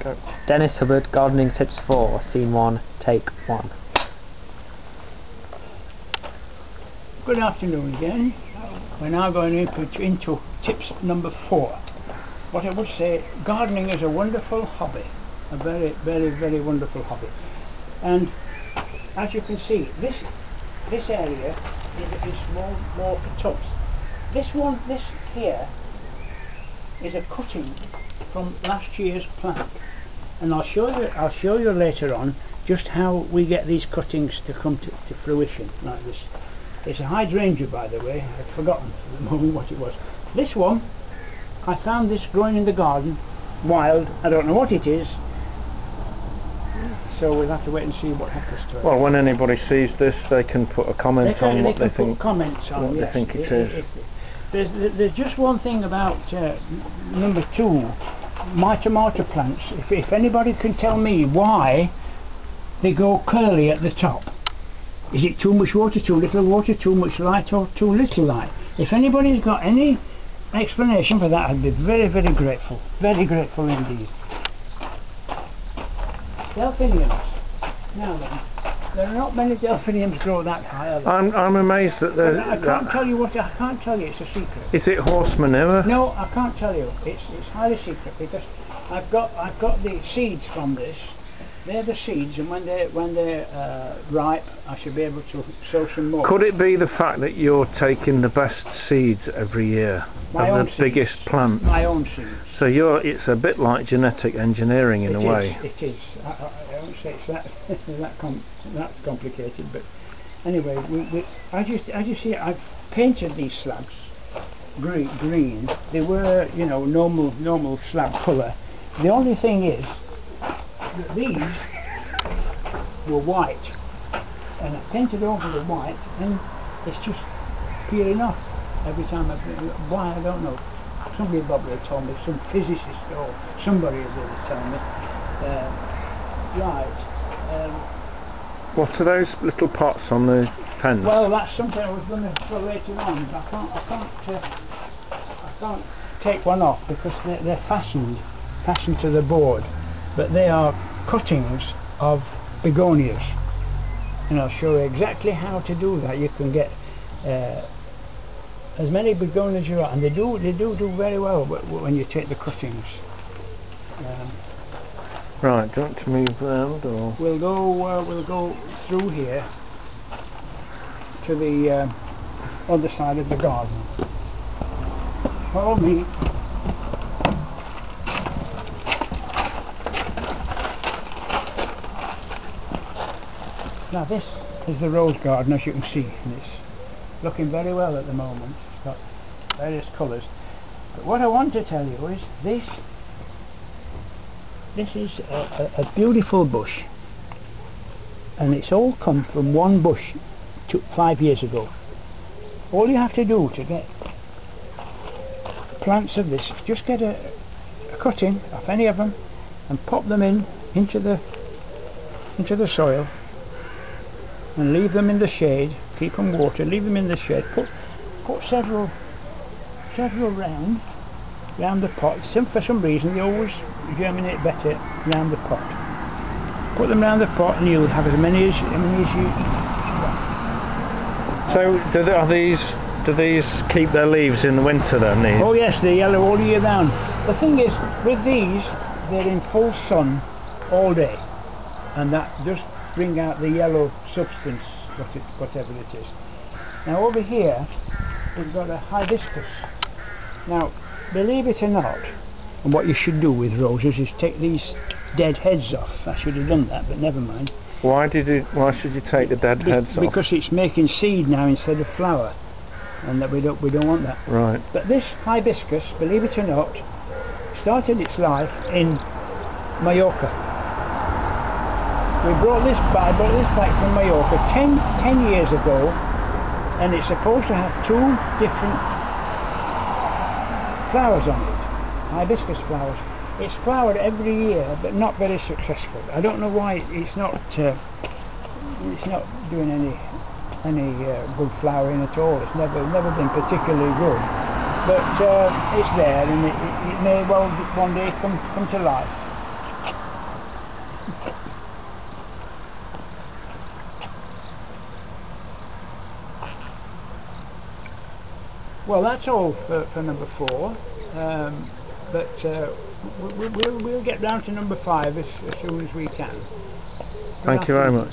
Go. Dennis Hubbard, Gardening Tips 4, Scene 1, Take 1. Good afternoon again. We're now going into tips number 4. What I would say, gardening is a wonderful hobby, a very, very, very wonderful hobby. And as you can see, this area is more for tubs. This here is a cutting from last year's plant, and I'll show you later on just how we get these cuttings to come to fruition like this. It's a hydrangea, by the way. I've forgotten for the moment what it was. This one, I found this growing in the garden, wild. I don't know what it is, so we'll have to wait and see what happens to it. Well, when anybody sees this, they can put a comment on what they think. Comments on what yes, they think it is. There's just one thing about number 2, my tomato plants. If anybody can tell me why they go curly at the top. Is it too much water, too little water, too much light, or too little light? If anybody's got any explanation for that, I'd be very, very grateful. Very grateful indeed. Delphiniums. Now then, there are not many delphiniums grow that high. I'm amazed that there's. I can't tell you what. I can't tell you. It's a secret. Is it horse manure? No, I can't tell you. It's highly secret because I've got the seeds from this. They're the seeds, and when they're ripe, I should be able to sow some more. Could it be the fact that you're taking the best seeds every year of the biggest plants? My own seeds. So it's a bit like genetic engineering in a way. It is. I won't say it's that complicated, but anyway, as you see, I've painted these slabs green. They were, normal slab colour. The only thing is that these were white, and I painted over the white, and it's just peeling off every time why, I don't know. Somebody probably told me, some physicist or somebody will tell me. What are those little pots on the pens? Well, that's something I was going to throw later on. I can't take one off because they're fastened to the board. But they are cuttings of begonias, and I'll show you exactly how to do that. You can get as many begonias as you want, and they do very well when you take the cuttings. Right, do you want to move around, or we'll go through here to the other side of the garden. Follow me. Now this is the rose garden, as you can see, and it's looking very well at the moment. It's got various colours. But what I want to tell you is this is a beautiful bush, and it's all come from one bush 5 years ago. All you have to do to get plants of this, just get a cutting of any of them and pop them into the soil, and leave them in the shade. Keep them watered, leave them in the shade. Put several round the pot. For some reason they always germinate better round the pot. Put them round the pot, and you'll have as many as you want. So do these keep their leaves in the winter then? These? Oh yes, they're yellow all year round. The thing is, with these, they're in full sun all day, and that just bring out the yellow substance, whatever it is. Now over here we've got a hibiscus. Now believe it or not, and what you should do with roses is take these dead heads off. I should have done that, but never mind. Why should you take the dead heads off? Because it's making seed now instead of flower, and that we don't want that. Right. But this hibiscus, believe it or not, started its life in Mallorca. I brought this back from Mallorca 10 years ago, and it's supposed to have 2 different flowers on it, hibiscus flowers. It's flowered every year, but not very successful. I don't know why it's not doing any good flowering at all. It's never been particularly good, but it's there, and it may well one day come to life. Well, that's all for number 4, but we'll get down to number 5 as soon as we can. Thank you very much.